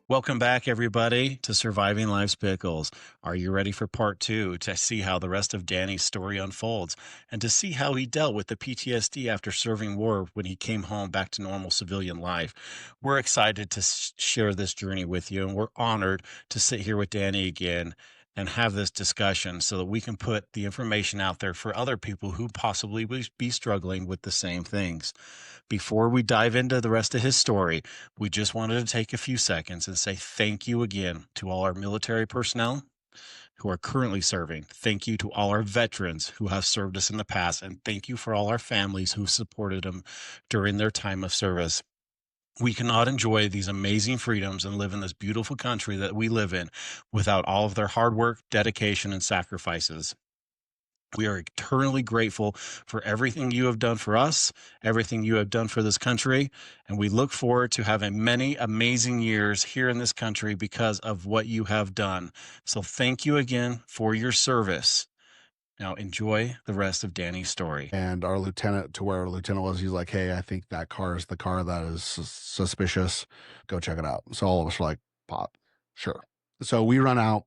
Welcome back, everybody, to Surviving Life's Pickles. Are you ready for part two to see how the rest of Danny's story unfolds and to see how he dealt with the PTSD after serving war when he came home back to normal civilian life? We're excited to share this journey with you, and we're honored to sit here with Danny again and have this discussion so that we can put the information out there for other people who possibly would be struggling with the same things. Before we dive into the rest of his story, we just wanted to take a few seconds and say thank you again to all our military personnel who are currently serving. Thank you to all our veterans who have served us in the past. And thank you for all our families who supported them during their time of service. We cannot enjoy these amazing freedoms and live in this beautiful country that we live in without all of their hard work, dedication, and sacrifices. We are eternally grateful for everything you have done for us, everything you have done for this country, and we look forward to having many amazing years here in this country because of what you have done. So thank you again for your service. Now enjoy the rest of Danny's story. And our lieutenant, to where our lieutenant was, he's like, "Hey, I think that car is the car that is suspicious. Go check it out." So all of us are like, "Pop, sure." So we run out,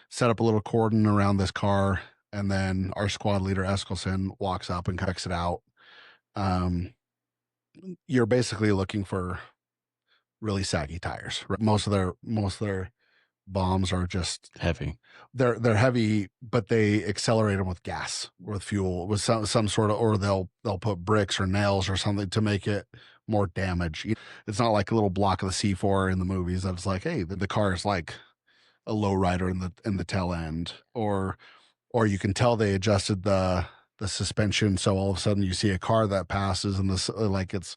set up a little cordon around this car, and then our squad leader Eskelson walks up and checks it out. You're basically looking for really saggy tires. Right? Most of their bombs are just Heavy. They're heavy, but they accelerate them with gas, with fuel, with some sort of, or they'll put bricks or nails or something to make it more damage. It's not like a little block of the C4 in the movies that it's like, hey, the car is like a low rider in the tail end, or you can tell they adjusted the suspension, so all of a sudden you see a car that passes and this like it's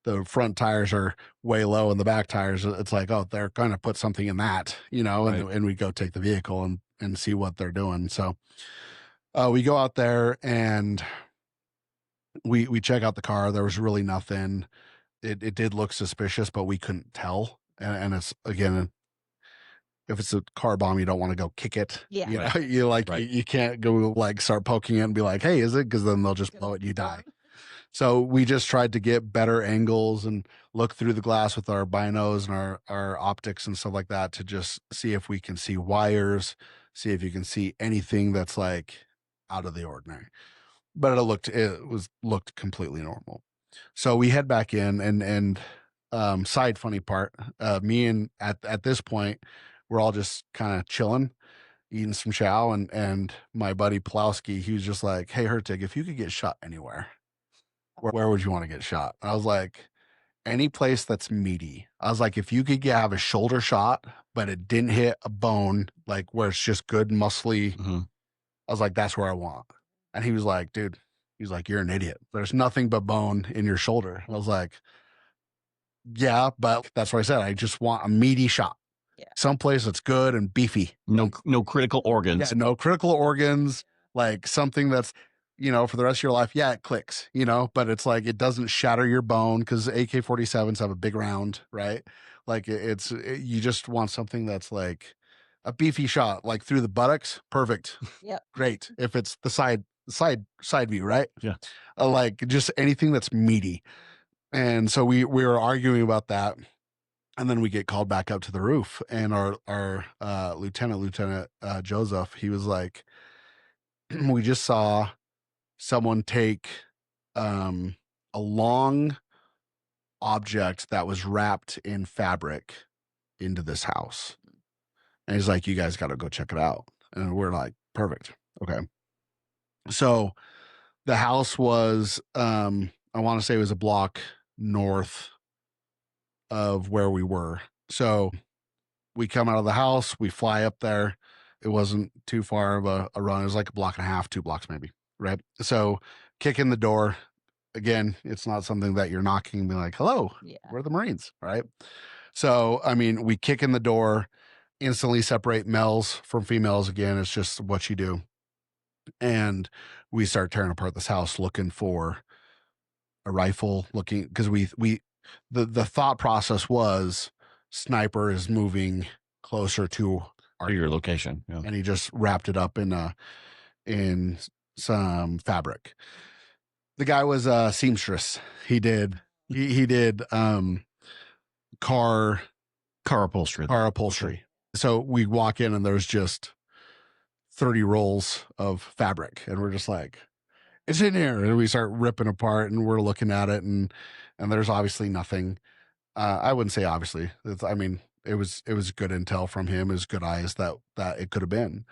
the front tires are way low and the back tires, it's like, oh, they're going to put something in that, and, Right. and we go take the vehicle and see what they're doing. So we go out there and we check out the car. There was really nothing. It did look suspicious, but we couldn't tell. And it's, again, if it's a car bomb, you don't want to go kick it. Yeah. Right. You like, Right. you can't go like start poking it and be like, hey, is it? Because then they'll just blow it and you die. So we just tried to get better angles and look through the glass with our binos and our optics and stuff like that to just see if we can see wires, see if you can see anything that's like out of the ordinary. But it looked completely normal. So we head back in and side funny part, me and at this point, we're all just kind of chilling, eating some chow, and my buddy Pulowski, he was just like, "Hey, Hertig, if you could get shot anywhere, where would you want to get shot?" And I was like, any place that's meaty. I was like, if you could have a shoulder shot, but it didn't hit a bone, like where it's just good muscly. Mm-hmm. I was like, that's where I want. And he was like, dude, he's like, you're an idiot. There's nothing but bone in your shoulder. I was like, yeah, but that's what I said. I just want a meaty shot. Yeah. Someplace that's good and beefy. No critical organs. Yeah, no critical organs, like something that's, for the rest of your life, yeah, it clicks, but it's like it doesn't shatter your bone because AK-47s have a big round, right? Like you just want something that's like a beefy shot, like through the buttocks, perfect. Yep. Great. If it's the side view, right? Yeah. Like just anything that's meaty. And so we were arguing about that. And then we get called back up to the roof, and our Lieutenant Joseph, he was like, we just saw someone take a long object that was wrapped in fabric into this house. And he's like, you guys got to go check it out. And we're like, perfect. Okay. So the house was, I want to say it was a block north of where we were. So we come out of the house, we fly up there. It wasn't too far of a run. It was like a block and a half, 2 blocks maybe, right? So kick in the door. Again, it's not something that you're knocking and be like, hello, we're the Marines, right? So, I mean, we kick in the door, instantly separate males from females. Again, it's just what you do. And we start tearing apart this house looking for a rifle, because the thought process was sniper is moving closer to Your location. Yeah. and he just wrapped it up in some fabric. The guy was a seamstress. He did car Car upholstery. Car upholstery. So we walk in and there's just 30 rolls of fabric, and we're just like, it's in here, and we start ripping apart, and we're looking at it, and there's obviously nothing. I wouldn't say obviously. I mean, it was good intel from him, his good eyes that it could have been.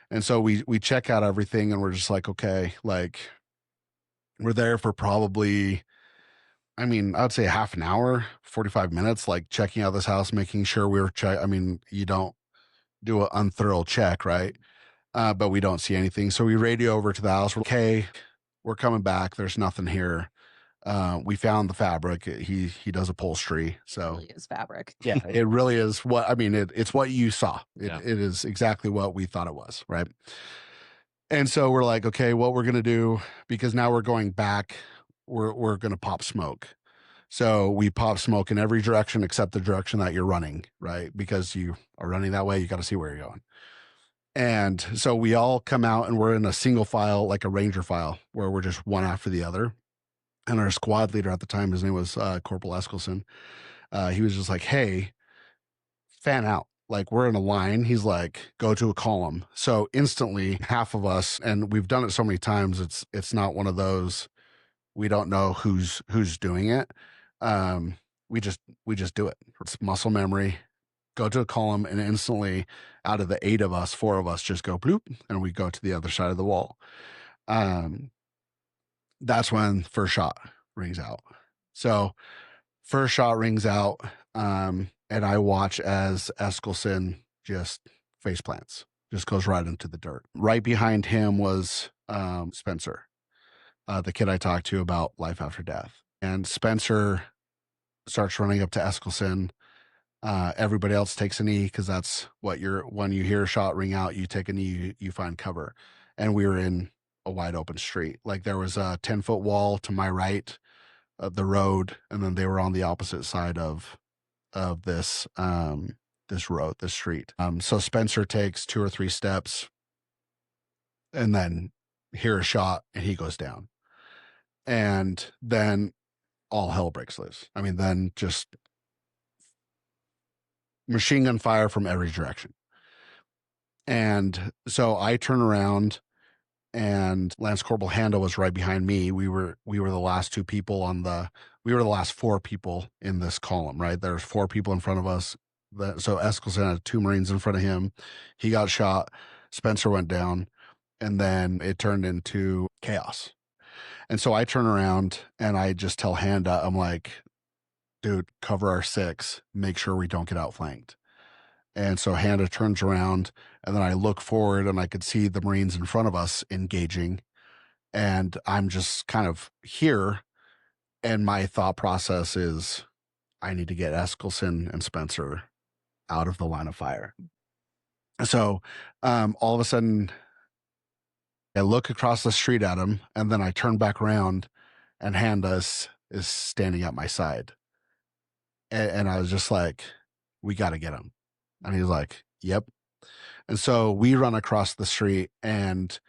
And so we check out everything, and we're just like, okay, like we're there for probably, I mean, I'd say half an hour, 45 minutes, like checking out this house, making sure we were I mean, you don't do an unthorough check, right? But we don't see anything. So we radio over to the house. We're like, okay, we're coming back. There's nothing here. We found the fabric. He does upholstery. So It really is fabric. yeah, it really is what, I mean, it's what you saw. Yeah. It is exactly what we thought it was. Right. And so we're like, okay, what we're going to do, because now we're going back, we're going to pop smoke. So we pop smoke in every direction except the direction that you're running, right? Because you are running that way, you got to see where you're going. And so we all come out and we're in a single file, like a ranger file, where we're just one after the other. And our squad leader at the time, his name was Corporal Eskelson. He was just like, hey, fan out. Like, we're in a line. He's like, go to a column. So instantly, half of us, and we've done it so many times, it's not one of those, we don't know who's doing it. We just do it. It's muscle memory. Go to a column, and instantly, out of the 8 of us, 4 of us just go bloop, and we go to the other side of the wall. That's when first shot rings out. So first shot rings out, and I watch as Eskelson just face plants, just goes right into the dirt. Right behind him was Spencer, the kid I talked to about life after death. And Spencer starts running up to Eskelson. Everybody else takes a knee, because that's what when you hear a shot ring out, you take a knee, you find cover. And we were in a wide open street. Like, there was a 10-foot wall to my right of the road, and then they were on the opposite side of this this street. So Spencer takes 2 or 3 steps, and then hear a shot, and he goes down. And then all hell breaks loose. I mean, then just machine gun fire from every direction. And so I turn around, and Lance Corporal Handa was right behind me. We were the last 2 people we were the last 4 people in this column, right? There's 4 people in front of us. So Eskelson had 2 Marines in front of him. He got shot. Spencer went down, and then it turned into chaos. And so I turn around and I just tell Handa, I'm like, dude, cover our 6, make sure we don't get outflanked. And so Handa turns around, and then I look forward, and I could see the Marines in front of us engaging. And I'm just kind of here. And my thought process is, I need to get Eskelson and Spencer out of the line of fire. So all of a sudden, I look across the street at him, and then I turn back around, and Handa is standing at my side. And I was just like, we got to get him. And he's like, yep. And so we run across the street and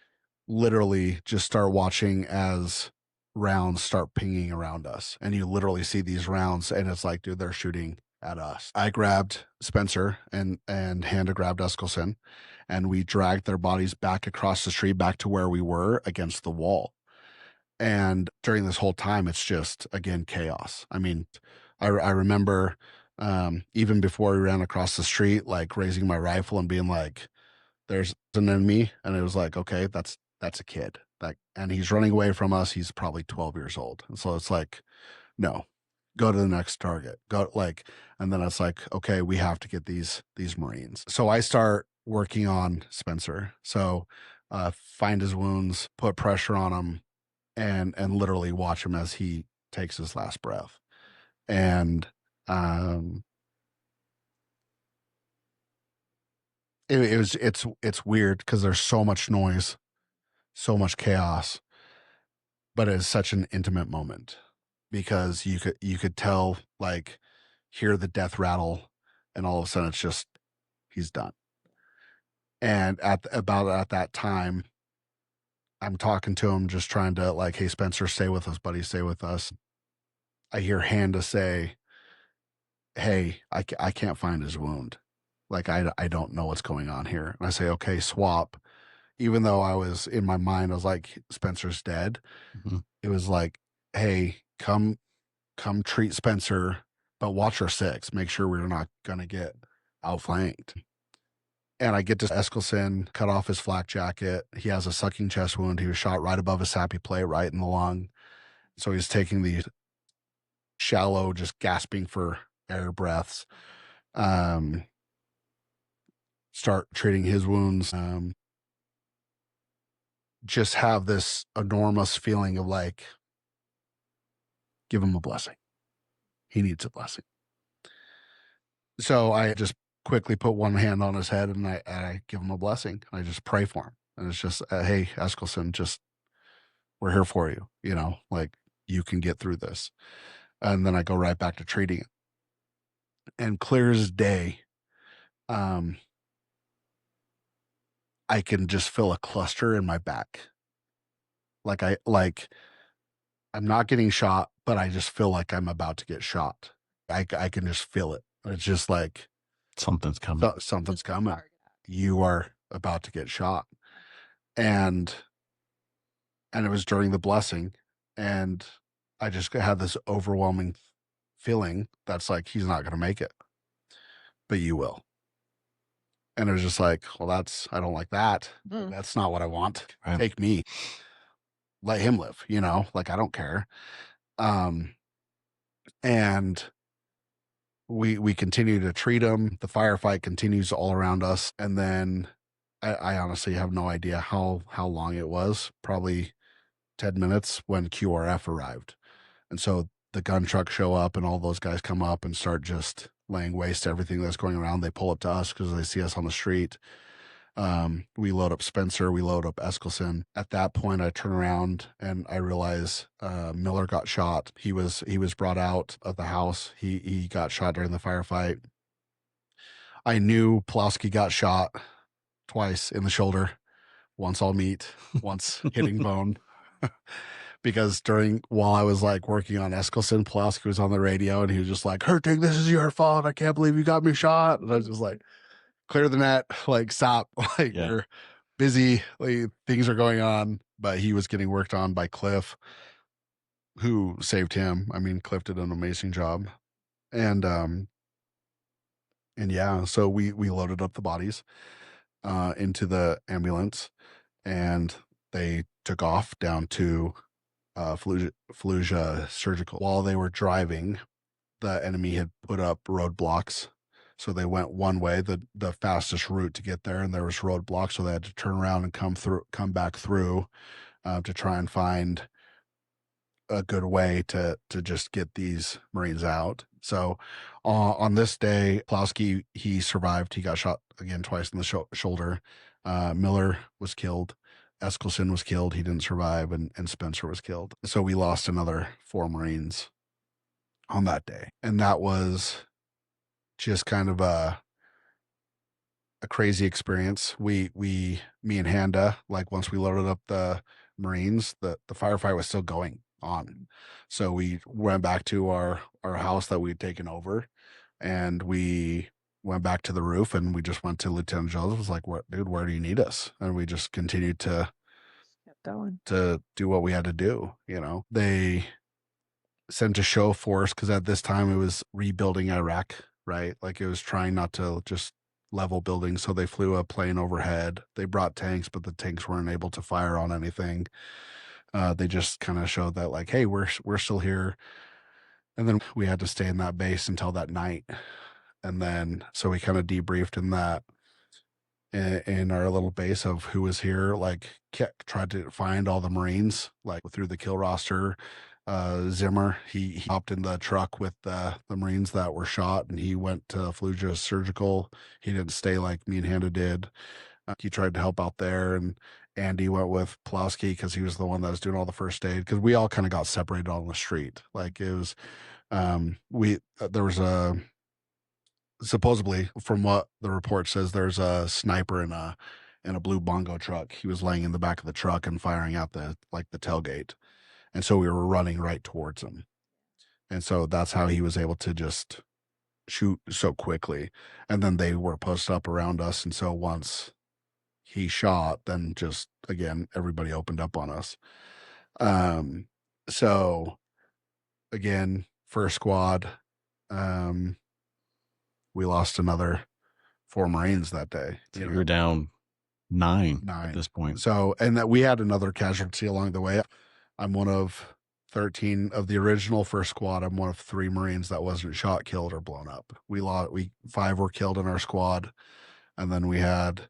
literally just start watching as rounds start pinging around us. And you literally see these rounds, and it's like, dude, they're shooting at us. I grabbed Spencer, and Handa grabbed Eskelson, and we dragged their bodies back across the street, back to where we were against the wall. And during this whole time, it's just, again, chaos. I mean, I remember even before we ran across the street, like raising my rifle and being like, there's an enemy. And it was like, okay, that's a kid. And he's running away from us. He's probably 12 years old. And so it's like, no, go to the next target. And then it's like, okay, we have to get these Marines. So I start working on Spencer. So find his wounds, put pressure on him, and literally watch him as he takes his last breath. And it's weird, because there's so much noise, so much chaos, but it's such an intimate moment, because you could tell, like, hear the death rattle, and all of a sudden it's just, he's done. And at that time, I'm talking to him, just trying to, like, hey, Spencer, stay with us, buddy, stay with us. I hear Handa say, hey, I can't find his wound. Like, I don't know what's going on here. And I say, okay, swap. Even though I was in my mind, I was like, Spencer's dead. Mhm. It was like, hey, come treat Spencer, but watch our six. Make sure we're not going to get outflanked. And I get to Eskelsen, cut off his flak jacket. He has a sucking chest wound. He was shot right above his sappy plate, right in the lung. So he's taking these shallow, just gasping for air breaths. Start treating his wounds. Just have this enormous feeling of like, give him a blessing. He needs a blessing. So I just quickly put one hand on his head and I give him a blessing. I just pray for him. And it's just, hey, Eskelsen, just, we're here for you. You know, like, you can get through this. And then I go right back to treating it. And clear as day, I can just feel a cluster in my back. I'm not getting shot, but I just feel like I'm about to get shot. I can just feel it. It's just like Something's coming. Something's coming. You are about to get shot. And it was during the blessing, and I just had this overwhelming feeling that's like, he's not going to make it, but you will. And it was just like, well, I don't like that. That's not what I want. Right. Take me. Let him live, you know, like, I don't care. And we continue to treat him. The firefight continues all around us. And then I honestly have no idea how long it was, probably 10 minutes, when QRF arrived. And so the gun trucks show up and all those guys come up and start just laying waste to everything that's going around. They pull up to us because they see us on the street. We load up Spencer, we load up Eskelsen. At that point, I turn around and I realize Miller got shot. He was brought out of the house. He got shot during the firefight. I knew Pulowski got shot twice in the shoulder, once all meat, once hitting bone. Because while I was like working on Eskelsen, Pulowski was on the radio and he was just like, "Hurting, this is your fault. I can't believe you got me shot." And I was just like, clear the net, like, stop. Like, Yeah. We're busy, like, things are going on. But he was getting worked on by Cliff, who saved him. I mean, Cliff did an amazing job. And yeah, so we loaded up the bodies into the ambulance, and they took off down to Fallujah Surgical. While they were driving, the enemy had put up roadblocks. So they went one way, the fastest route to get there, and there was roadblocks. So they had to turn around and come back through to try and find a good way to just get these Marines out. So on this day, Pulowski, he survived. He got shot again twice in the shoulder. Miller was killed. Eskelsen was killed. He didn't survive, and Spencer was killed. So we lost another 4 Marines on that day. And that was just kind of a crazy experience. Me and Handa, like, once we loaded up the Marines, the firefight was still going on. So we went back to our house that we'd taken over, and we went back to the roof, and we just went to Lieutenant Joseph. Was like, "What, dude, where do you need us?" And we just continued to do what we had to do. You know, they sent a show force because at this time it was rebuilding Iraq, right? Like, it was trying not to just level buildings. So they flew a plane overhead. They brought tanks, but the tanks weren't able to fire on anything. They just kind of showed that, like, hey, we're still here. And then we had to stay in that base until that night. And then, so we kind of debriefed in our little base of who was here, like, tried to find all the Marines, like, through the kill roster. Zimmer, he hopped in the truck with the Marines that were shot, and he went to Fallujah Surgical. He didn't stay like me and Handa did. He tried to help out there, and Andy went with Pulowski because he was the one that was doing all the first aid, because we all kind of got separated on the street. Like, it was, there was supposedly, from what the report says, there's a sniper in a blue bongo truck. He was laying in the back of the truck and firing out the tailgate. And so we were running right towards him. And so that's how he was able to just shoot so quickly, and then they were posted up around us, and so once he shot, then just again everybody opened up on us. Um, so again, first squad, um, we lost another 4 Marines that day. So you're down 9 at 9. this point. So, and that we had another casualty along the way. I'm one of 13 of the original first squad. I'm one of 3 Marines that wasn't shot, killed, or blown up. We 5 were killed in our squad, and then we had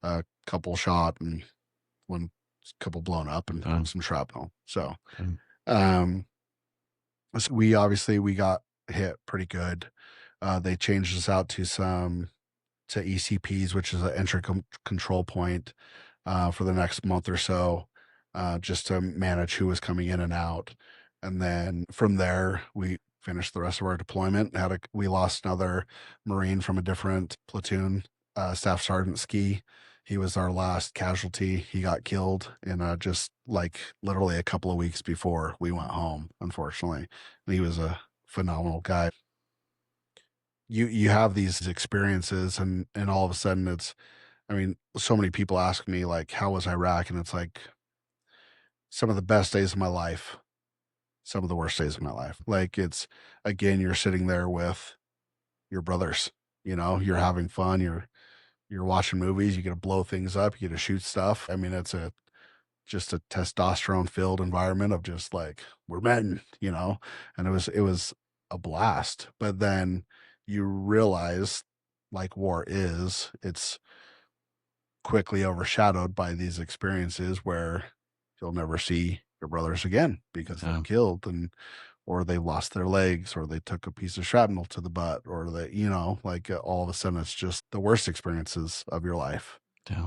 a couple shot and one couple blown up and some shrapnel. So, um, so we got hit pretty good. They changed us out to ECPs, which is an entry control point, for the next month or so, just to manage who was coming in and out. And then from there, we finished the rest of our deployment. We lost another Marine from a different platoon, Staff Sergeant Ski. He was our last casualty. He got killed in just like literally a couple of weeks before we went home, unfortunately. And he was a phenomenal guy. You have these experiences, and all of a sudden I mean, so many people ask me like, how was Iraq? And it's like some of the best days of my life, some of the worst days of my life. Like it's, again, you're sitting there with your brothers, you're having fun. You're watching movies, you get to blow things up, you get to shoot stuff. I mean, it's just a testosterone filled environment of just like, we're men, and it was a blast. But then you realize like it's quickly overshadowed by these experiences where you'll never see your brothers again because they're killed or they lost their legs or they took a piece of shrapnel to the butt or all of a sudden it's just the worst experiences of your life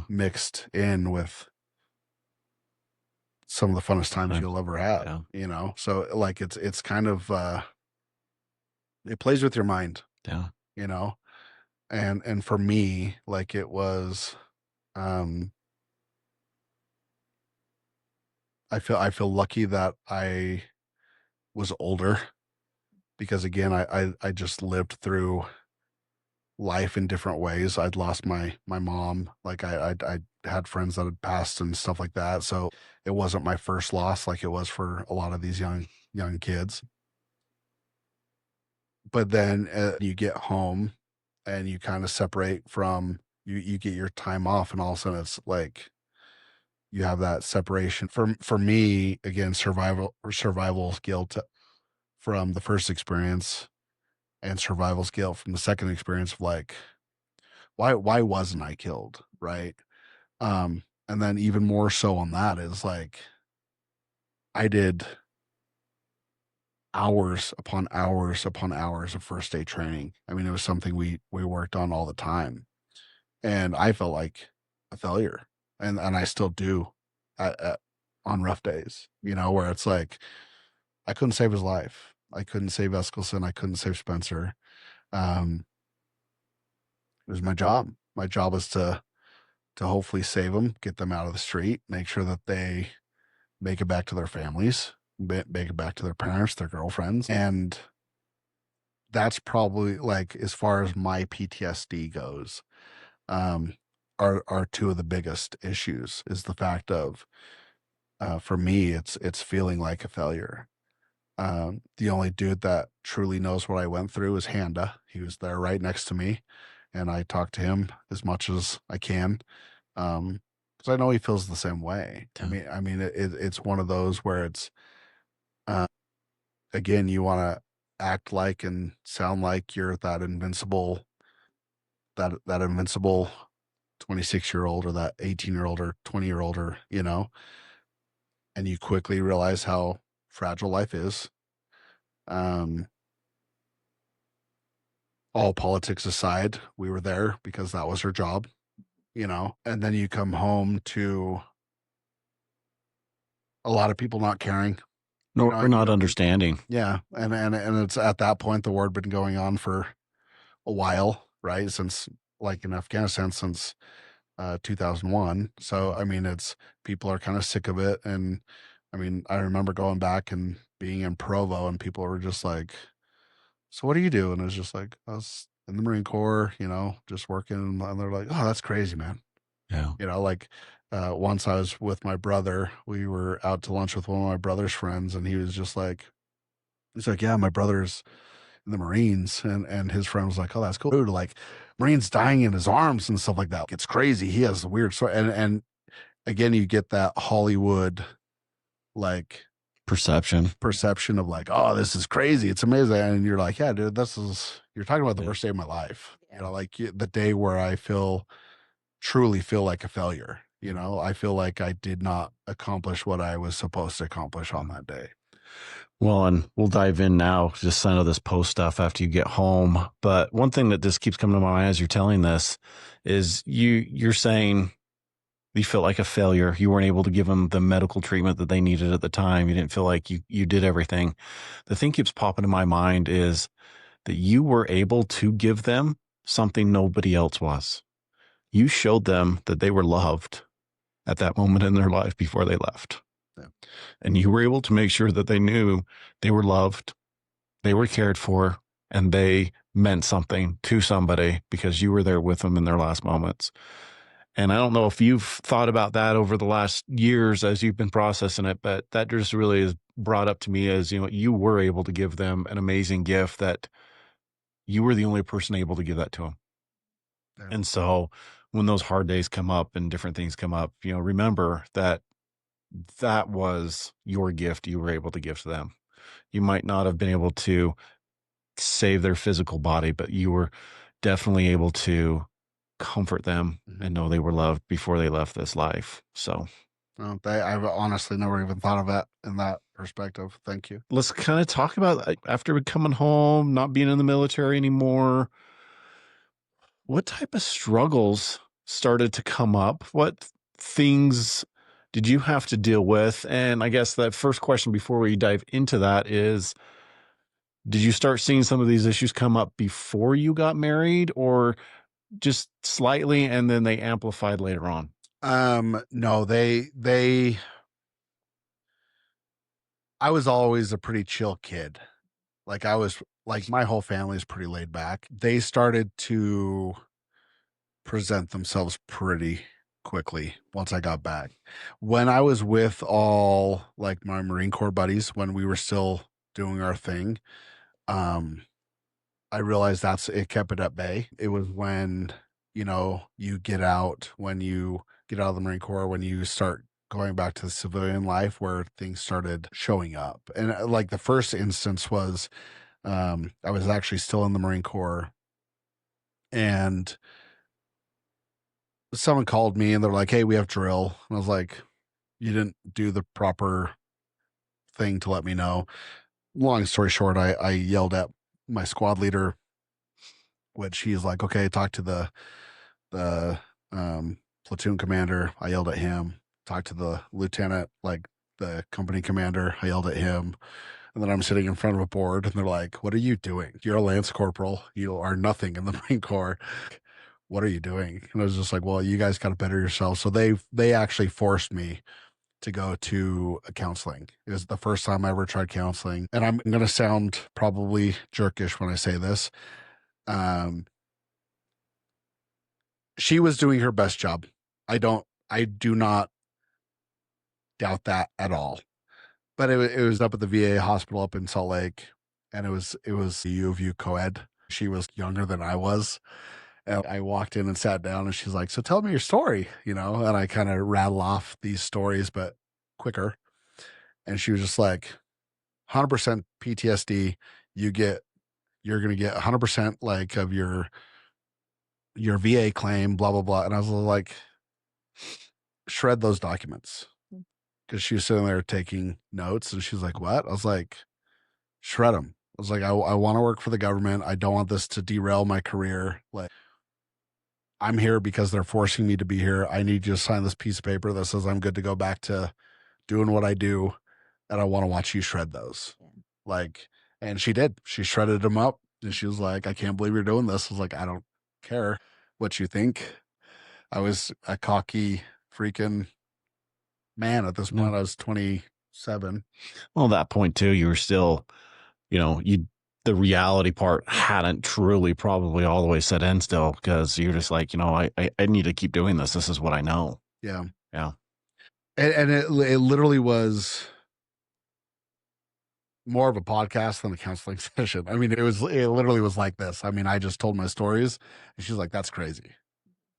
mixed in with some of the funnest times you'll ever have, so like it's kind of it plays with your mind, and for me, like it was I feel lucky that I was older because again, I just lived through life in different ways. I'd lost my mom, like I had friends that had passed and stuff like that. So it wasn't my first loss like it was for a lot of these young kids. But then you get home and you kind of separate from you get your time off and all of a sudden it's like you have that separation. For me, again, survival guilt from the first experience and survival guilt from the second experience of like, why wasn't I killed? Right. And then even more so on that is like I did hours upon hours upon hours of first aid training. I mean, it was something we worked on all the time. And I felt like a failure. And I still do on rough days, where it's like I couldn't save his life. I couldn't save Eskelson. I couldn't save Spencer. It was my job. My job was to hopefully save them, get them out of the street, make sure that they make it back to their families, make it back to their parents, their girlfriends. And that's probably like, as far as my PTSD goes, are 2 of the biggest issues is the fact of, for me, it's feeling like a failure. The only dude that truly knows what I went through is Handa. He was there right next to me, and I talk to him as much as I can, because I know he feels the same way. I mean, it's one of those where it's, again, you want to act like and sound like you're that invincible 26-year-old or that 18-year-old or 20-year-old or and you quickly realize how fragile life is. All politics aside, we were there because that was our job, and then you come home to a lot of people not caring. No, we're not understanding. Yeah. And it's at that point, the war had been going on for a while, right? Since like in Afghanistan, since 2001. So, I mean, people are kind of sick of it. And I mean, I remember going back and being in Provo and people were just like, so what do you do? And it's just like, I was in the Marine Corps, just working. And they're like, oh, that's crazy, man. Yeah. Like once I was with my brother, we were out to lunch with one of my brother's friends, and he's like, yeah, my brother's in the Marines, and his friend was like, oh, that's cool. Dude, like Marines dying in his arms and stuff like that. It's crazy. He has the weird story. And again, you get that Hollywood like perception of like, oh, this is crazy. It's amazing. And you're like, yeah, dude, you're talking about the worst day of my life. Like the day where I truly feel like a failure. I feel like I did not accomplish what I was supposed to accomplish on that day. Well, and we'll dive in now, just some of this post stuff after you get home. But one thing that just keeps coming to my mind as you're telling this is you're saying you felt like a failure. You weren't able to give them the medical treatment that they needed at the time. You didn't feel like you did everything. The thing keeps popping in my mind is that you were able to give them something nobody else was. You showed them that they were loved at that moment in their life before they left. Yeah. And you were able to make sure that they knew they were loved, they were cared for, and they meant something to somebody because you were there with them in their last moments. And I don't know if you've thought about that over the last years as you've been processing it, but that just really is brought up to me as, you were able to give them an amazing gift that you were the only person able to give that to them. Yeah. And so when those hard days come up and different things come up, remember that was your gift you were able to give to them. You might not have been able to save their physical body, but you were definitely able to comfort them and know they were loved before they left this life. So I've honestly never even thought of that in that perspective. Thank you. let's kind of talk about after coming home, not being in the military anymore. What type of struggles started to come up? What things did you have to deal with? And I guess that first question before we dive into that is, did you start seeing some of these issues come up before you got married or just slightly and then they amplified later on? No, I was always a pretty chill kid. Like my whole family is pretty laid back. They started to present themselves pretty quickly once I got back. When I was with all like my Marine Corps buddies, when we were still doing our thing, I realized it kept it at bay. It was when, you get out, when you get out of the Marine Corps, when you start going back to the civilian life where things started showing up. And like the first instance was, I was actually still in the Marine Corps, and someone called me and they're like, hey, we have drill. And I was like, you didn't do the proper thing to let me know. Long story short, I yelled at my squad leader, which he's like, okay, talk to the platoon commander. I yelled at him. Talk to the lieutenant, like the company commander. I yelled at him. And then I'm sitting in front of a board and they're like, what are you doing? You're a Lance Corporal. You are nothing in the Marine Corps. What are you doing? And I was just like, well, you guys got to better yourselves. So they actually forced me to go to a counseling. It was the first time I ever tried counseling. And I'm going to sound probably jerkish when I say this. She was doing her best job. I do not doubt that at all. But it was up at the VA hospital up in Salt Lake, and it was the U of U co-ed. She was younger than I was. And I walked in and sat down, and she's like, so tell me your story, and I kind of rattle off these stories, but quicker. And she was just like, 100% PTSD. You're going to get 100% like of your VA claim, blah, blah, blah. And I was like, shred those documents. Because she was sitting there taking notes, and she's like, what? I was like, shred them. I was like, I want to work for the government. I don't want this to derail my career. Like, I'm here because they're forcing me to be here. I need you to sign this piece of paper that says I'm good to go back to doing what I do. And I want to watch you shred those. Yeah. Like, and she did. She shredded them up. And she was like, I can't believe you're doing this. I was like, I don't care what you think. I was a cocky freaking man at this point. I was 27. Well, at that point too, you were still, you the reality part hadn't truly probably all the way set in still, because you're just like, I need to keep doing this. This is what I know. Yeah. Yeah. And it literally was more of a podcast than a counseling session. I mean, it literally was like this. I mean, I just told my stories and she's like, that's crazy.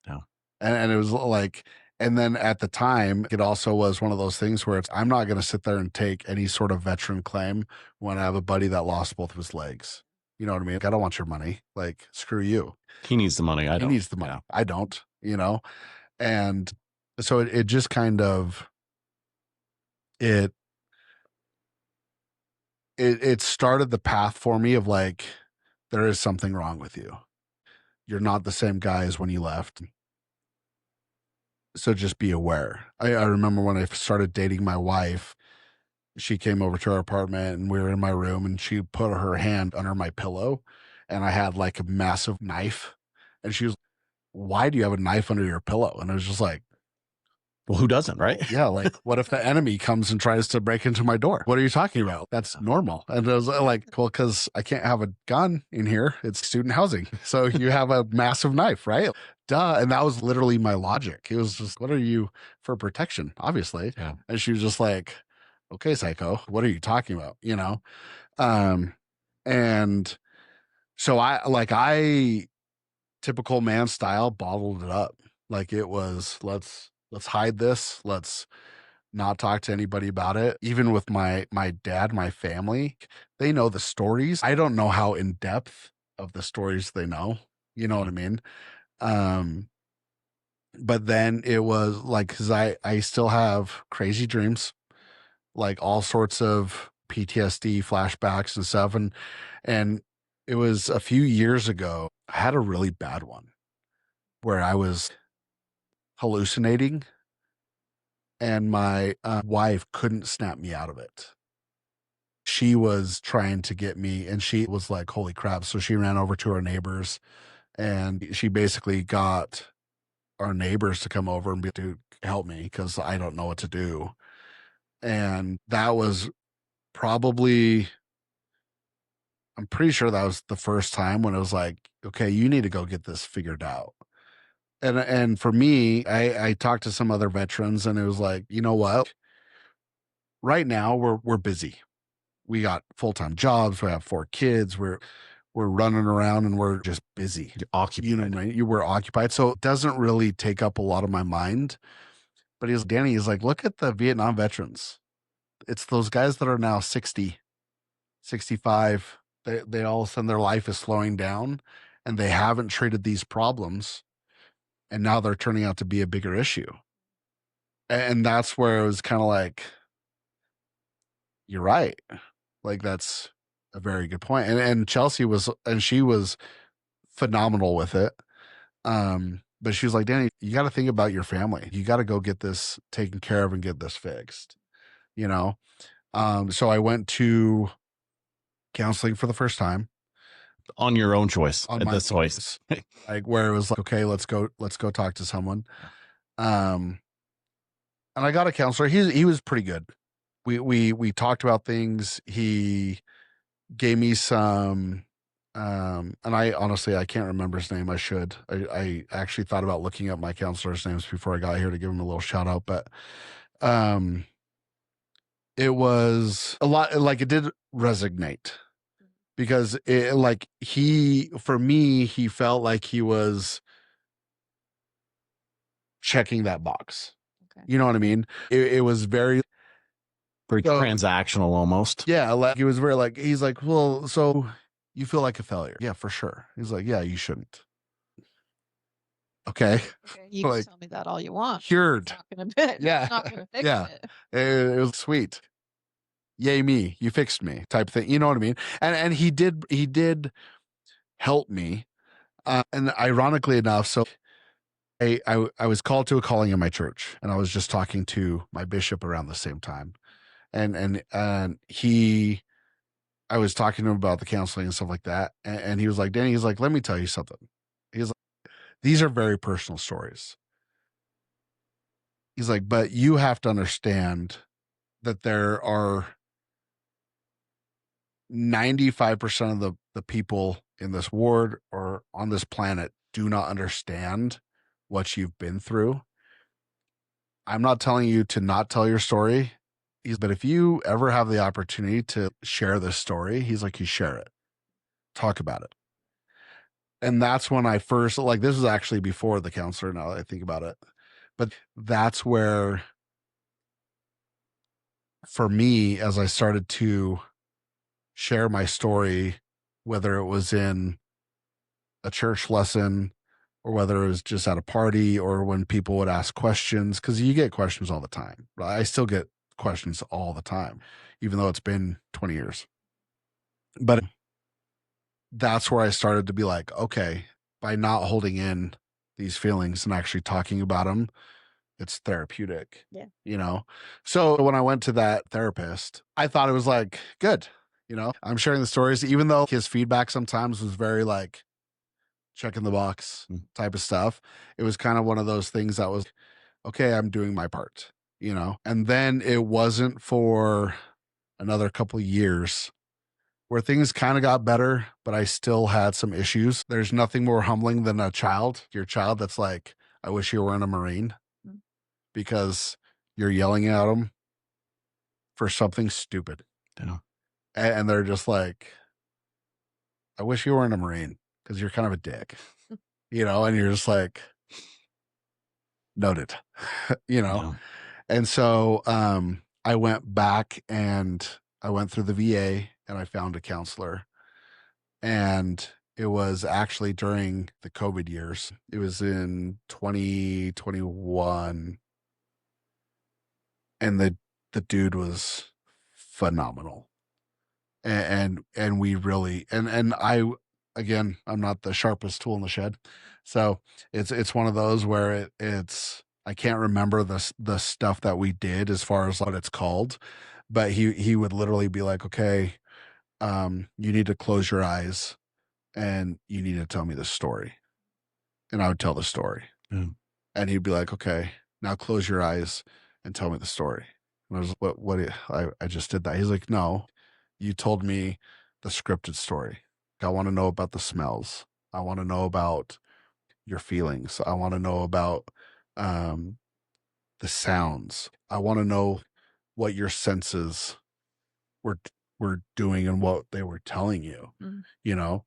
Yeah. And it was like, and then at the time, it also was one of those things where I'm not going to sit there and take any sort of veteran claim when I have a buddy that lost both of his legs. You know what I mean? Like, I don't want your money. Like, screw you. He needs the money. He needs the money. Yeah. I don't, And so it just kind of, it started the path for me of like, there is something wrong with you. You're not the same guy as when you left. So just be aware. I remember when I started dating my wife, she came over to our apartment and we were in my room and she put her hand under my pillow and I had like a massive knife. And she was, why do you have a knife under your pillow? And I was just like, well, who doesn't, right? Yeah. Like, what if the enemy comes and tries to break into my door? What are you talking about? That's normal. And I was like, well, because I can't have a gun in here. It's student housing. So you have a massive knife, right? Duh. And that was literally my logic. It was just, what are you for protection? Obviously. Yeah. And she was just like, okay, psycho, what are you talking about? And so I typical man style bottled it up. Like it was, let's hide this. Let's not talk to anybody about it. Even with my dad, my family, they know the stories. I don't know how in depth of the stories they know. You know what I mean? But then it was like, cause I still have crazy dreams, like all sorts of PTSD flashbacks and stuff. And it was a few years ago, I had a really bad one where I was hallucinating and my wife couldn't snap me out of it. She was trying to get me and she was like, holy crap. So she ran over to our neighbors and she basically got our neighbors to come over and be, dude, help me because I don't know what to do. And that was probably, I'm pretty sure that was the first time when it was like, okay, you need to go get this figured out. And for me, I talked to some other veterans and it was like, you know what? Right now we're busy. We got full-time jobs, we have 4 kids, we're running around and we're just busy. You're occupied. You know what I mean? You were occupied. So it doesn't really take up a lot of my mind. But Danny is like, look at the Vietnam veterans. It's those guys that are now 60, 65. They all of a sudden their life is slowing down and they haven't treated these problems. And now they're turning out to be a bigger issue. And that's where it was kind of like, you're right. Like that's a very good point. And Chelsea was, and she was phenomenal with it. But she was like, Danny, you got to think about your family. You got to go get this taken care of and get this fixed, So I went to counseling for the first time. On your own choice. On at my this choice. Like where it was like, okay, let's go talk to someone. And I got a counselor. He was pretty good. We talked about things. He gave me some and I honestly I can't remember his name. I should. I actually thought about looking up my counselor's names before I got here to give him a little shout out, but it was a lot, like it did resonate because it like for me he felt like he was checking that box. Okay. You know what I mean? It was very transactional almost. Yeah, like he was very like, he's like, well, so you feel like a failure. Yeah, for sure. He's like, yeah, you shouldn't. Okay. You can tell me that all you want. Cured. It's not gonna Yeah. It's not gonna fix Yeah. it. It was sweet. Yay me, you fixed me type thing. You know what I mean? And he did help me. And ironically enough, so I was called to a calling in my church and I was just talking to my bishop around the same time. And I was talking to him about the counseling and stuff like that. And he was like, Danny, he's like, let me tell you something. He's like, these are very personal stories. He's like, but you have to understand that there are 95% of the people in this ward or on this planet do not understand what you've been through. I'm not telling you to not tell your story, but if you ever have the opportunity to share this story, he's like, you share it, talk about it. And that's when I first, like, this was actually before the counselor, now that I think about it, but that's where, for me, as I started to share my story, whether it was in a church lesson or whether it was just at a party or when people would ask questions, because you get questions all the time. I still get questions all the time, even though it's been 20 years. But that's where I started to be like, okay, by not holding in these feelings and actually talking about them, it's therapeutic. Yeah. You know? So when I went to that therapist, I thought it was like, good. You know, I'm sharing the stories, even though his feedback sometimes was very like checking the box type of stuff. It was kind of one of those things that was, okay, I'm doing my part, you know? And then it wasn't for another couple of years where things kind of got better, but I still had some issues. There's nothing more humbling than your child that's like, I wish you weren't a Marine, because you're yelling at them for something stupid. Yeah. And they're just like, I wish you weren't a Marine because you're kind of a dick, you know? And you're just like, noted, you know? Yeah. And so I went back and I went through the VA and I found a counselor. And it was actually during the COVID years. It was in 2021. And the dude was phenomenal. And we really, and I, again, I'm not the sharpest tool in the shed. So it's one of those where it's, I can't remember the stuff that we did as far as what it's called, but he would literally be like, okay, you need to close your eyes and you need to tell me the story. And I would tell the story. Yeah. And he'd be like, okay, now close your eyes and tell me the story. And I was like, I just did that. He's like, no, you told me the scripted story. I want to know about the smells. I want to know about your feelings. I want to know about the sounds. I want to know what your senses were doing and what they were telling you, you know?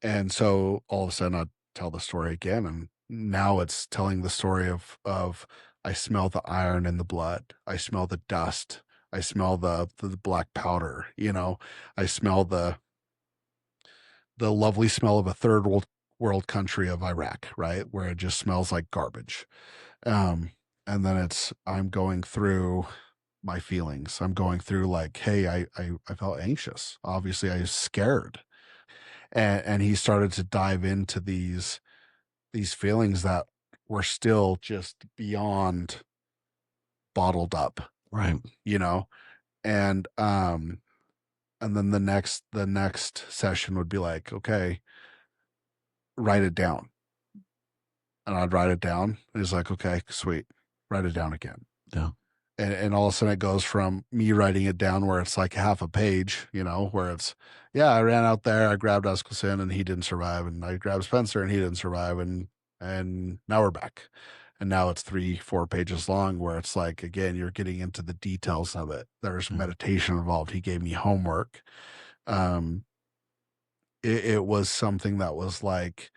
And so all of a sudden I'd tell the story again. And now it's telling the story of I smell the iron in the blood. I smell the dust. I smell the black powder, you know? I smell the lovely smell of a third world country of Iraq, right? Where it just smells like garbage. And then I'm going through my feelings. I'm going through like, hey, I felt anxious. Obviously I was scared. And he started to dive into these feelings that were still just beyond bottled up. Right. You know? And then the next session would be like, okay, write it down. And I'd write it down. And he's like, okay, sweet. Write it down again. Yeah. And all of a sudden it goes from me writing it down where it's like half a page, you know, where it's, yeah, I ran out there, I grabbed Eskelson and he didn't survive. And I grabbed Spencer and he didn't survive. And now we're back. And now it's 3-4 pages long where it's like, again, you're getting into the details of it. There's meditation involved. He gave me homework. It was something that was like,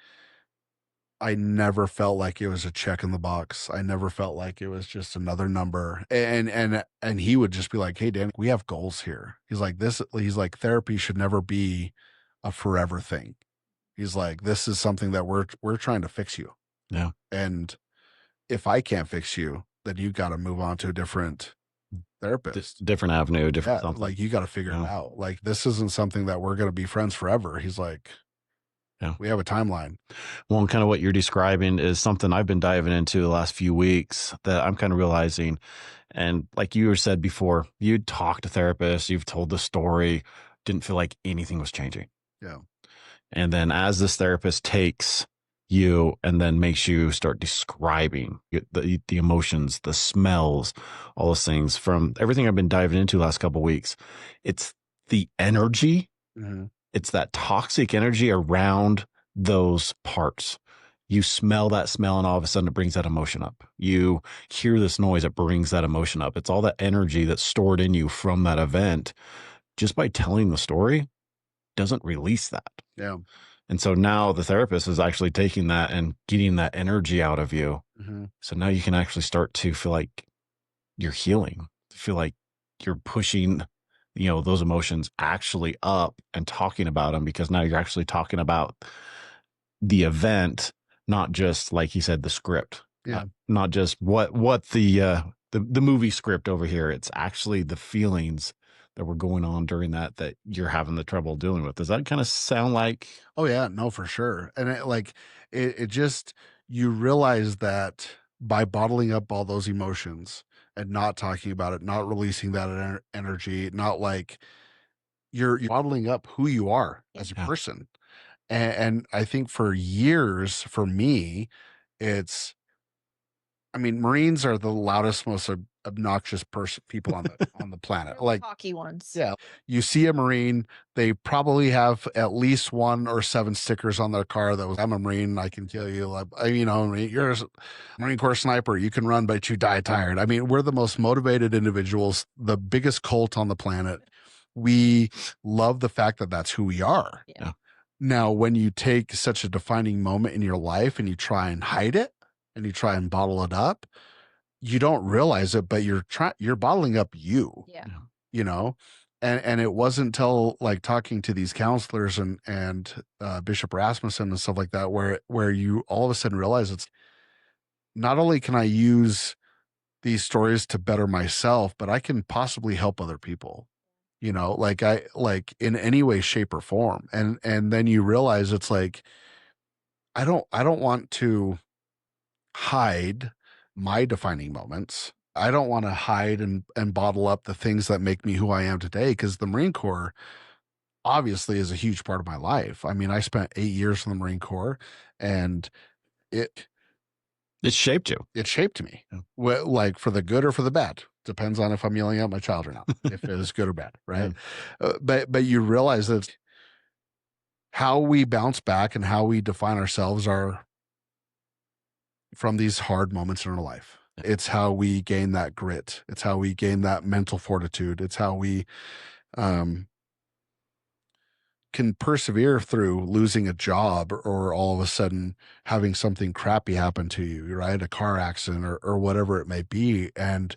I never felt like it was a check in the box. I never felt like it was just another number. And he would just be like, hey, Dan, we have goals here. He's like, therapy should never be a forever thing. He's like, this is something that we're trying to fix you. Yeah. And if I can't fix you, then you got to move on to a different therapist. Different avenue, different something. Like you got to figure it out. Like this isn't something that we're going to be friends forever. He's like, yeah, we have a timeline. Well, and kind of what you're describing is something I've been diving into the last few weeks that I'm kind of realizing. And like you said before, you'd talk to therapists, you've told the story, didn't feel like anything was changing. Yeah. And then as this therapist takes you and then makes you start describing the emotions, the smells, all those things, from everything I've been diving into the last couple of weeks, it's the energy Mhm. It's that toxic energy around those parts. You smell that smell, and all of a sudden it brings that emotion up. You hear this noise, it brings that emotion up. It's all that energy that's stored in you from that event. Just by telling the story doesn't release that. Yeah. And so now the therapist is actually taking that and getting that energy out of you. Mhm. So now you can actually start to feel like you're healing, feel like you're pushing, those emotions actually up and talking about them, because now you're actually talking about the event, not just, like he said, the script. Yeah. Not just what the movie script over here. It's actually the feelings that were going on during that you're having the trouble dealing with. Does that kind of sound like? Oh yeah, no, for sure. And it just, you realize that by bottling up all those emotions and not talking about it, not releasing that energy, not like you're bottling up who you are as a Yeah. person. And I think for years, for me, it's, I mean, Marines are the loudest, most obnoxious people on the planet. They're Like, hockey ones. yeah, you see a Marine, they probably have at least 1 or 7 stickers on their car that was, "I'm a Marine, I can kill you." Like, you're a Marine Corps sniper, you can run, but you die tired. I mean, we're the most motivated individuals, the biggest cult on the planet. We love the fact that that's who we are. Yeah. Now, when you take such a defining moment in your life and you try and hide it and you try and bottle it up, you don't realize it, but you're bottling up you, Yeah. you know? And it wasn't until like talking to these counselors and Bishop Rasmussen and stuff like that, where you all of a sudden realize it's not only can I use these stories to better myself, but I can possibly help other people, like in any way, shape, or form. And then you realize it's like, I don't want to hide my defining moments. I don't want to hide and bottle up the things that make me who I am today, because the Marine Corps obviously is a huge part of my life. I mean, I spent 8 years in the Marine Corps, and it shaped you. it shaped me. Yeah. Like for the good or for the bad. Depends on if I'm yelling at my child or not, if it was good or bad, right? But you realize that how we bounce back and how we define ourselves are from these hard moments in our life. It's how we gain that grit. It's how we gain that mental fortitude. It's how we can persevere through losing a job, or all of a sudden having something crappy happen to you, right? A car accident or whatever it may be. And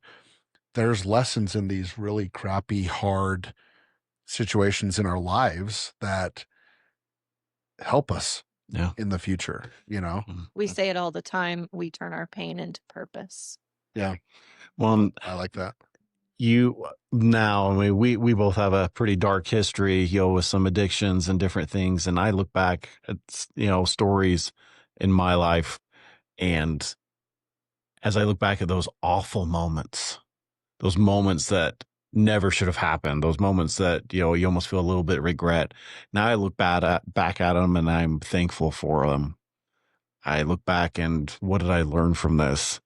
there's lessons in these really crappy, hard situations in our lives that help us in the future, We say it all the time. We turn our pain into purpose. Yeah. Well, I like that. I mean, we both have a pretty dark history, with some addictions and different things. And I look back at, stories in my life. And as I look back at those awful moments, those moments that never should have happened, those moments that, you almost feel a little bit of regret. Now I look back at them, and I'm thankful for them. I look back and what did I learn from this?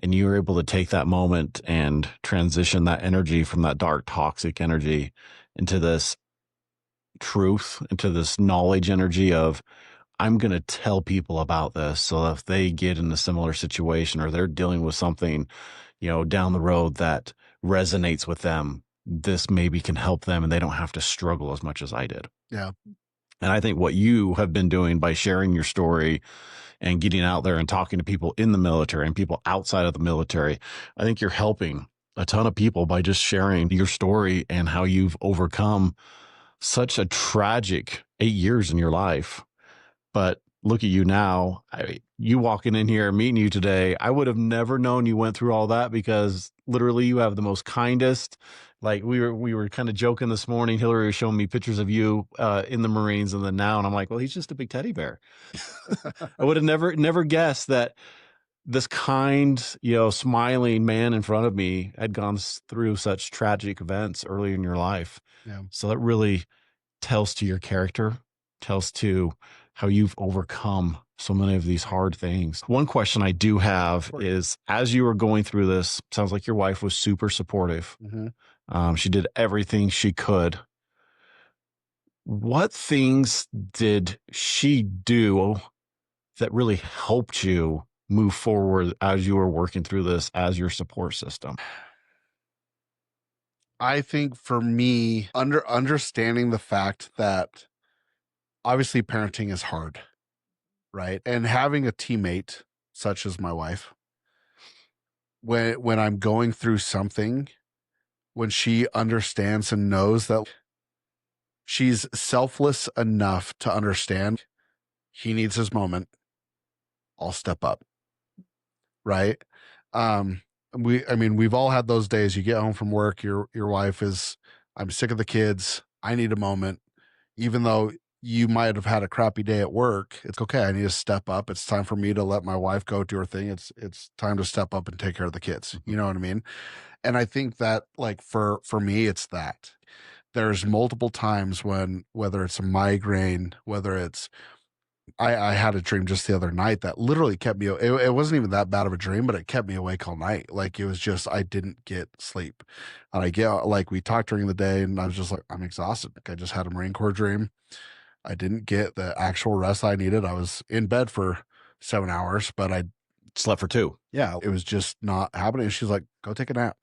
And you were able to take that moment and transition that energy from that dark, toxic energy into this truth, into this knowledge energy of, I'm going to tell people about this. So if they get in a similar situation or they're dealing with something, down the road that resonates with them, this maybe can help them and they don't have to struggle as much as I did. Yeah. And I think what you have been doing by sharing your story and getting out there and talking to people in the military and people outside of the military, I think you're helping a ton of people by just sharing your story and how you've overcome such a tragic 8 years in your life. But look at you now. You walking in here, meeting you today, I would have never known you went through all that, because literally you have the most kindest. Like we were kind of joking this morning. Hillary was showing me pictures of you in the Marines and then now, and I'm like, well, he's just a big teddy bear. I would have never guessed that this kind, smiling man in front of me had gone through such tragic events early in your life. Yeah. So that really tells to your character, tells to how you've overcome so many of these hard things. One question I do have is, as you were going through this, sounds like your wife was super supportive. Mm-hmm. She did everything she could. What things did she do that really helped you move forward as you were working through this as your support system? I think for me, understanding the fact that obviously parenting is hard, right? And having a teammate such as my wife, when I'm going through something, when she understands and knows that she's selfless enough to understand he needs his moment, I'll step up, right? I mean, we've all had those days. You get home from work, your wife is, I'm sick of the kids. I need a moment. Even though you might have had a crappy day at work, it's okay. I need to step up. It's time for me to let my wife go do her thing. It's time to step up and take care of the kids. You know what I mean? And I think that like for me, it's that. There's multiple times when whether it's a migraine, whether it's I had a dream just the other night that literally kept me. It wasn't even that bad of a dream, but it kept me awake all night. Like it was just I didn't get sleep, and I get like we talked during the day, and I was just like I'm exhausted. Like I just had a Marine Corps dream. I didn't get the actual rest I needed. I was in bed for 7 hours, but I Slept for 2. yeah, it was just not happening. And she's like, "Go take a nap."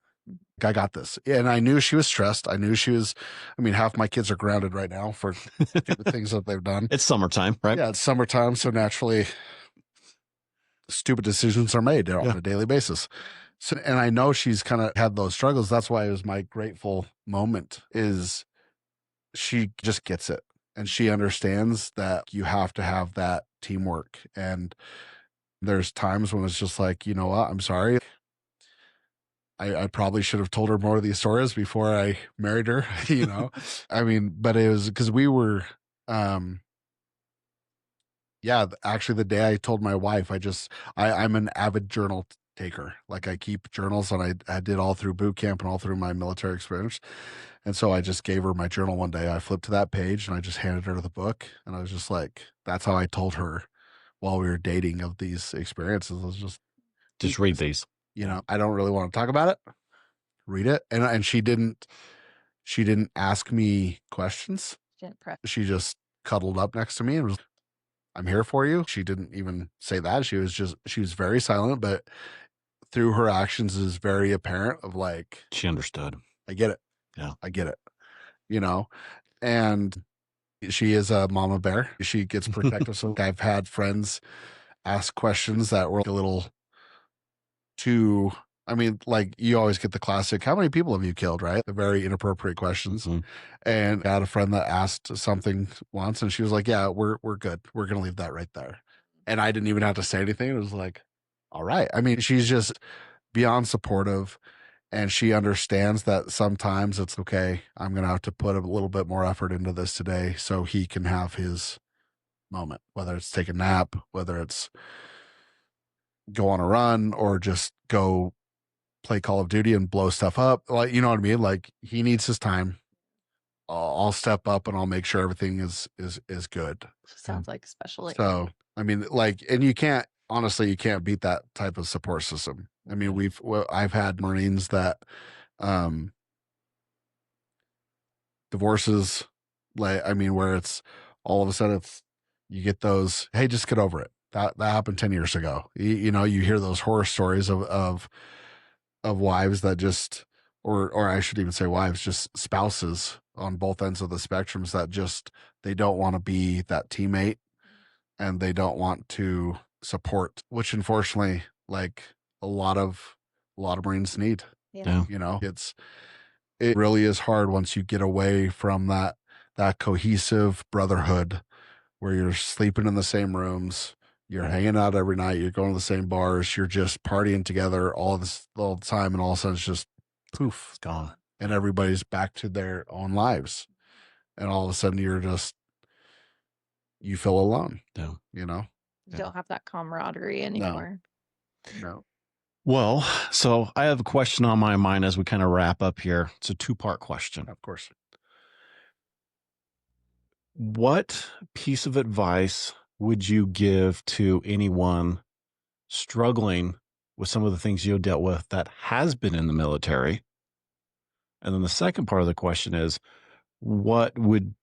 I got this. And I knew she was stressed. I knew she was, I mean, half my kids are grounded right now for stupid things that they've done. It's summertime, right? Yeah, it's summertime. So naturally, stupid decisions are made on Yeah. a daily basis. So, and I know she's kind of had those struggles. That's why it was my grateful moment is she just gets it. And she understands that you have to have that teamwork. And there's times when it's just like, you know what, I'm sorry. I probably should have told her more of these stories before I married her, you know? I mean, but it was because we were, yeah, actually the day I told my wife, I'm an avid journal taker. Like I keep journals and I did all through boot camp and all through my military experience. And so I just gave her my journal one day. I flipped to that page and I just handed her the book. And I was just like, that's how I told her while we were dating of these experiences. I was Just read these. you know, I don't really want to talk about it. Read it. And she didn't ask me questions. Didn't prep. She just cuddled up next to me and was, I'm here for you. She didn't even say that. She was very silent, but through her actions is very apparent of like, She understood. I get it. Yeah. I get it. You know, and she is a mama bear. She gets protective. So I've had friends ask questions that were a little too, I mean, like you always get the classic, how many people have you killed, right? The very inappropriate questions. Mhm. And I had a friend that asked something once and she was like, yeah, we're good. We're going to leave that right there. And I didn't even have to say anything. It was like, all right. I mean, she's just beyond supportive and she understands that sometimes it's okay. I'm going to have to put a little bit more effort into this today so he can have his moment, whether it's take a nap, whether it's go on a run or just go play Call of Duty and blow stuff up. Like, you know what I mean? Like he needs his time. I'll step up and I'll make sure everything is good. She sounds like a special lady. So, I mean, like, and you can't beat that type of support system. I mean, I've had Marines that, divorces, like, I mean, where it's all of a sudden you get those, hey, just get over it. That happened 10 years ago. You know, you hear those horror stories of wives that just, or I should even say wives, just spouses on both ends of the spectrums that just, they don't want to be that teammate and they don't want to support, which unfortunately, like a lot of Marines need. Yeah. You know, it really is hard once you get away from that cohesive brotherhood where you're sleeping in the same rooms, you're hanging out every night, you're going to the same bars, you're just partying together all the time, and all of a sudden it's just poof, It's gone. and everybody's back to their own lives, and all of a sudden you feel alone. Yeah. You know, You don't have that camaraderie anymore. no. Well, so I have a question on my mind as we kind of wrap up here. It's a 2-part question. Of course. What piece of advice would you give to anyone struggling with some of the things you dealt with that has been in the military? And then the second part of the question is, what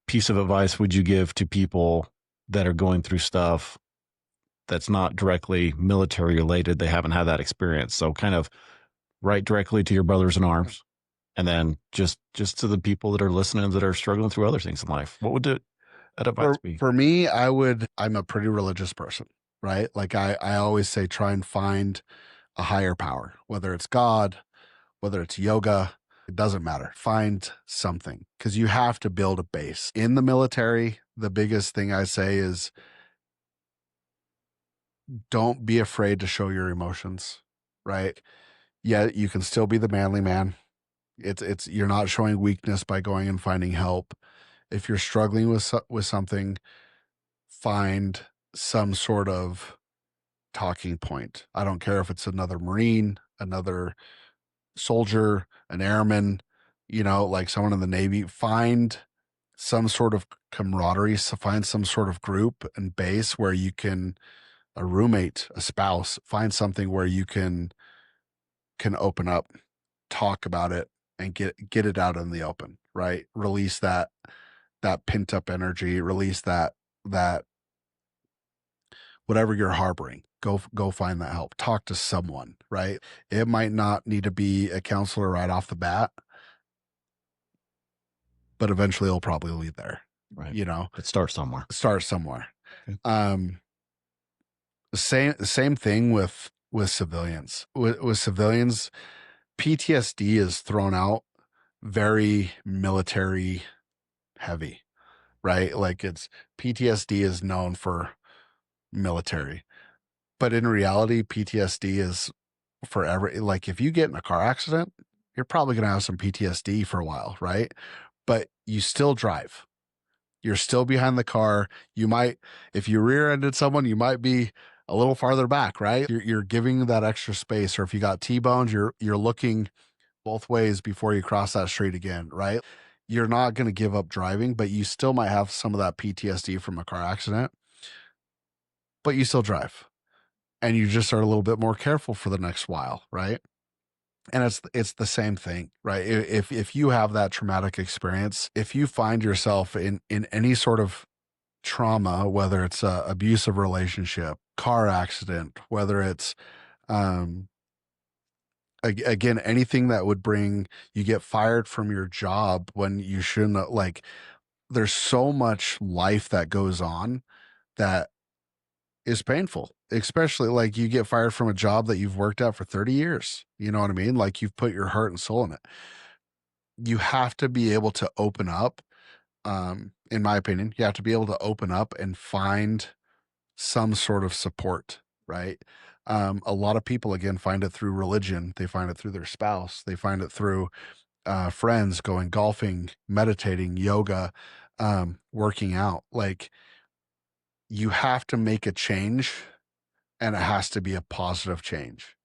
piece of advice would you give to people that are going through stuff that's not directly military related? They haven't had that experience. So kind of write directly to your brothers in arms, and then just to the people that are listening that are struggling through other things in life. What would that advice be? For me, I'm a pretty religious person, right? Like I always say, try and find a higher power, whether it's God, whether it's yoga, it doesn't matter. Find something, because you have to build a base. In the military, the biggest thing I say is don't be afraid to show your emotions, right? Yeah, you can still be the manly man. It's you're not showing weakness by going and finding help. If you're struggling with something, find some sort of talking point. I don't care if it's another Marine, another soldier, an airman, like someone in the Navy. Find some sort of camaraderie, so find some sort of group and base where you can, a roommate, a spouse, find something where you can open up, talk about it, and get it out in the open, right? Release that pent up energy, release that whatever you're harboring. Go find that help. Talk to someone, right? It might not need to be a counselor right off the bat, but eventually it'll probably lead there. Right. But start somewhere. Okay. The same thing with civilians. With civilians, PTSD is thrown out very military heavy, right? Like PTSD is known for military, but in reality, PTSD is for like if you get in a car accident, you're probably going to have some PTSD for a while, right? But you still drive. You're still behind the car. You might, if you rear-ended someone, you might be a little farther back, right? You're giving that extra space. Or if you got T-boned, you're looking both ways before you cross that street again, right? You're not going to give up driving, but you still might have some of that PTSD from a car accident, but you still drive, and you just are a little bit more careful for the next while, right? And it's the same thing, right? If you have that traumatic experience, if you find yourself in any sort of trauma, whether it's a abusive relationship, car accident, whether it's again, anything that would bring you get fired from your job when you shouldn't, like, there's so much life that goes on that is painful, especially like you get fired from a job that you've worked at for 30 years. You know what I mean? Like you've put your heart and soul in it. You have to be able to open up. In my opinion, you have to be able to open up and find some sort of support, right? A lot of people, again, find it through religion. They find it through their spouse. They find it through friends, going golfing, meditating, yoga, working out. Like, you have to make a change, and it has to be a positive change.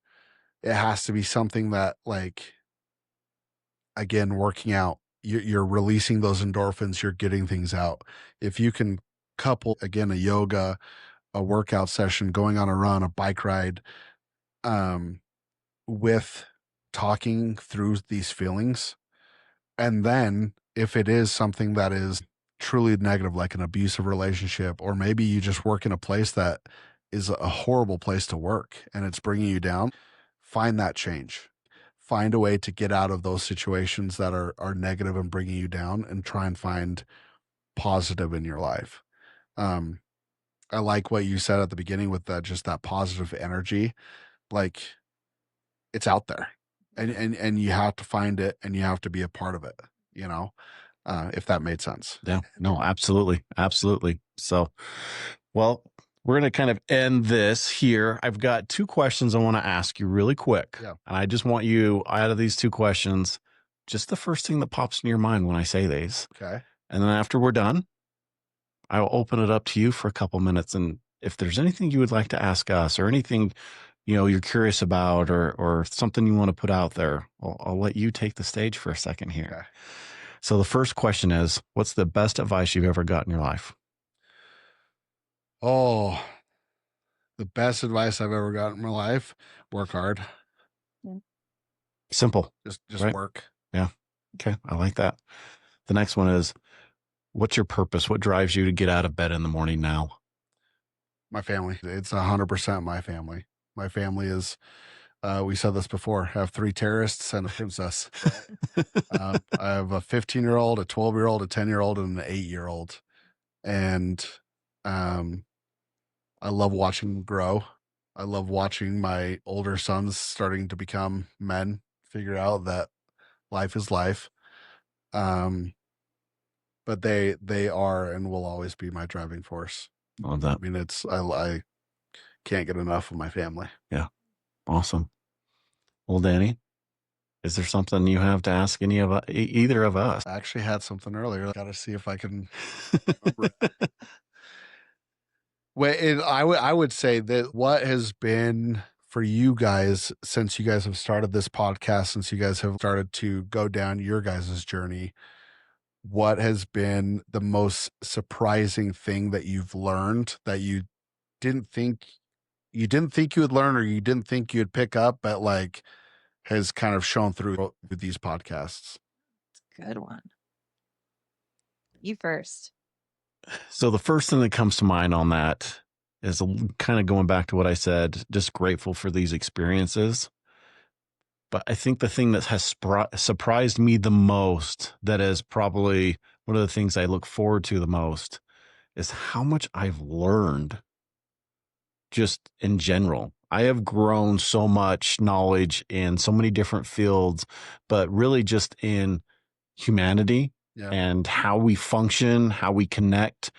It has to be something that, like, again, working out, you're releasing those endorphins, you're getting things out. If you can couple, again, a yoga, a workout session, going on a run, a bike ride, with talking through these feelings, and then if it is something that is truly negative, like an abusive relationship, or maybe you just work in a place that is a horrible place to work and it's bringing you down, find that change. Find a way to get out of those situations that are negative and bringing you down, and try and find positive in your life. I like what you said at the beginning with that, just that positive energy. Like, it's out there, and you have to find it, and you have to be a part of it, if that made sense. Yeah, no, absolutely. Absolutely. So, well, we're going to kind of end this here. I've got 2 questions I want to ask you really quick. Yeah. And I just want you, out of these 2 questions, just the first thing that pops in your mind when I say these. Okay. And then after we're done, I'll open it up to you for a couple minutes. And if there's anything you would like to ask us, or anything, you're curious about, or something you want to put out there, I'll let you take the stage for a second here. Okay. So the first question is, what's the best advice you've ever got in your life? Oh, the best advice I've ever gotten in my life: work hard. Simple. Just right? work. Yeah. Okay. I like that. The next one is, What's your purpose? What drives you to get out of bed in the morning now? My family. It's 100% my family. My family is, we said this before, have 3 terrorists and a princess. I have a 15-year-old, a 12-year-old, a 10-year-old, and an 8-year-old. And I love watching them grow. I love watching my older sons starting to become men, figure out that life is life. But they are and will always be my driving force. Love that. I mean, I can't get enough of my family. Awesome. Well, Danny, is there something you have to ask either of us? I actually had something earlier. Got to see if I can remember it. Well, I would say that what has been for you guys since you guys have started this podcast, since you guys have started to go down your guys' journey, what has been the most surprising thing that you've learned that you didn't think you would learn, or you didn't think you'd pick up, but like has kind of shown through with these podcasts? Good one. You first. So the first thing that comes to mind on that is kind of going back to what I said, just grateful for these experiences. But I think the thing that has surprised me the most, that is probably one of the things I look forward to the most, is how much I've learned just in general. I have grown so much knowledge in so many different fields, but really just in humanity and how we function, how we connect.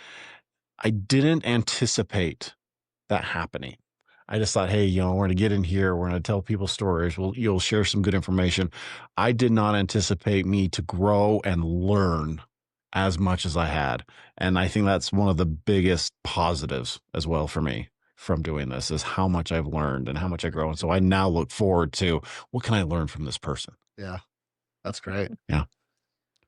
I didn't anticipate that happening. I just thought, hey, we're going to get in here. We're going to tell people stories. You'll share some good information. I did not anticipate me to grow and learn as much as I had. And I think that's one of the biggest positives as well for me from doing this, is how much I've learned and how much I grow. And so I now look forward to, what can I learn from this person? Yeah, that's great. Yeah.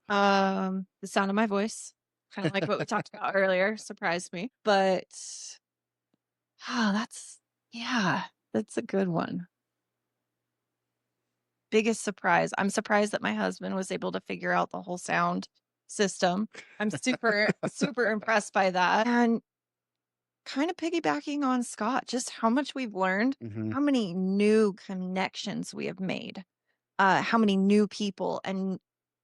The sound of my voice, kind of like what we talked about earlier, surprised me. But that's a good one. Biggest surprise. I'm surprised that my husband was able to figure out the whole sound system. I'm super, super impressed by that. And kind of piggybacking on Scott, just how much we've learned, how many new connections we have made, how many new people and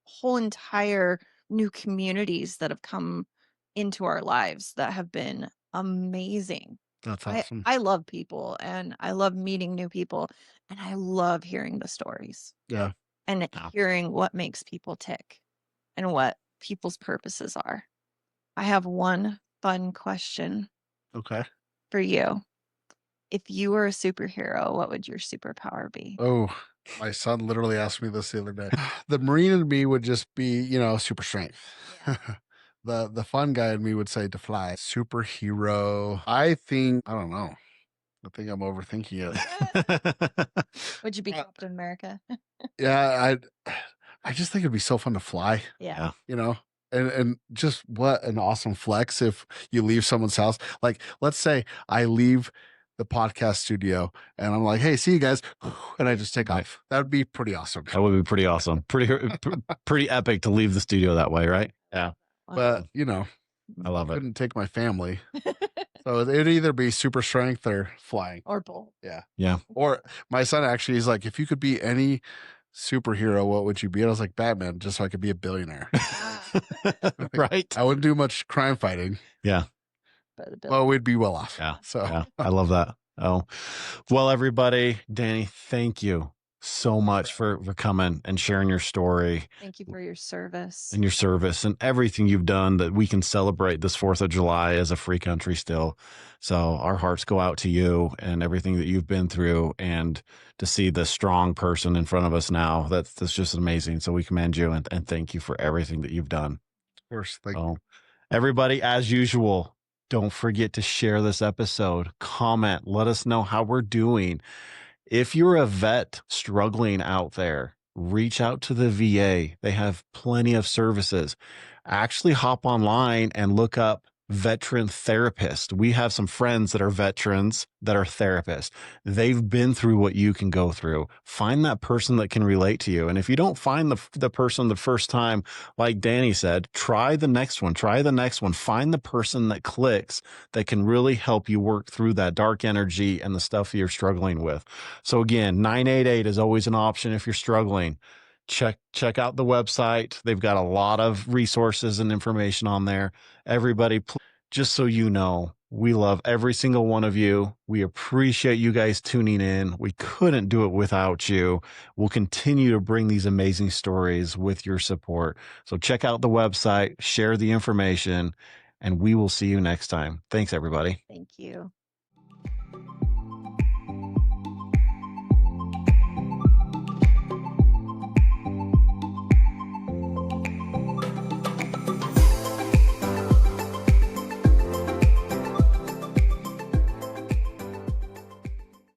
whole entire new communities that have come into our lives that have been amazing. That's awesome. I love people, and I love meeting new people, and I love hearing the stories. Yeah. And hearing what makes people tick and what people's purposes are. I have one fun question. Okay. For you. If you were a superhero, what would your superpower be? Oh, my son literally asked me this the other day. The Marine in me would just be, super strength. Yeah. The fun guy in me would say to fly. Superhero. I don't know. I think I'm overthinking it. Would you be Captain America? Yeah, I just think it'd be so fun to fly. Yeah. And just what an awesome flex if you leave someone's house. Like, let's say I leave the podcast studio and I'm like, hey, see you guys. And I just take off. That would be pretty awesome. That would be pretty awesome. Pretty epic to leave the studio that way, right? Yeah. But, I love it. Couldn't take my family. So it'd either be super strength or flying. Or both. Yeah. Yeah. Or my son actually is like, if you could be any superhero, what would you be? And I was like, Batman, just so I could be a billionaire. Right. I wouldn't do much crime fighting. Yeah. Well, we'd be well off. Yeah. So yeah, I love that. Oh, well, everybody, Danny, thank you so much for coming and sharing your story. Thank you for your service. And your service and everything you've done, that we can celebrate this 4th of July as a free country still. So our hearts go out to you and everything that you've been through, and to see the strong person in front of us now, that's just amazing. So we commend you and thank you for everything that you've done. Of course. Thank you. Everybody, as usual, don't forget to share this episode, comment, let us know how we're doing. If you're a vet struggling out there, reach out to the VA. They have plenty of services. Actually hop online and look up veteran therapist. We have some friends that are veterans that are therapists. They've been through what you can go through. Find that person that can relate to you. And if you don't find the person the first time, like Danny said, try the next one. Try the next one. Find the person that clicks, that can really help you work through that dark energy and the stuff you're struggling with. So again, 988 is always an option if you're struggling. Check out the website. They've got a lot of resources and information on there. Everybody, just so you know, we love every single one of you. We appreciate you guys tuning in. We couldn't do it without you. We'll continue to bring these amazing stories with your support. So check out the website, share the information, and we will see you next time. Thanks, everybody. Thank you.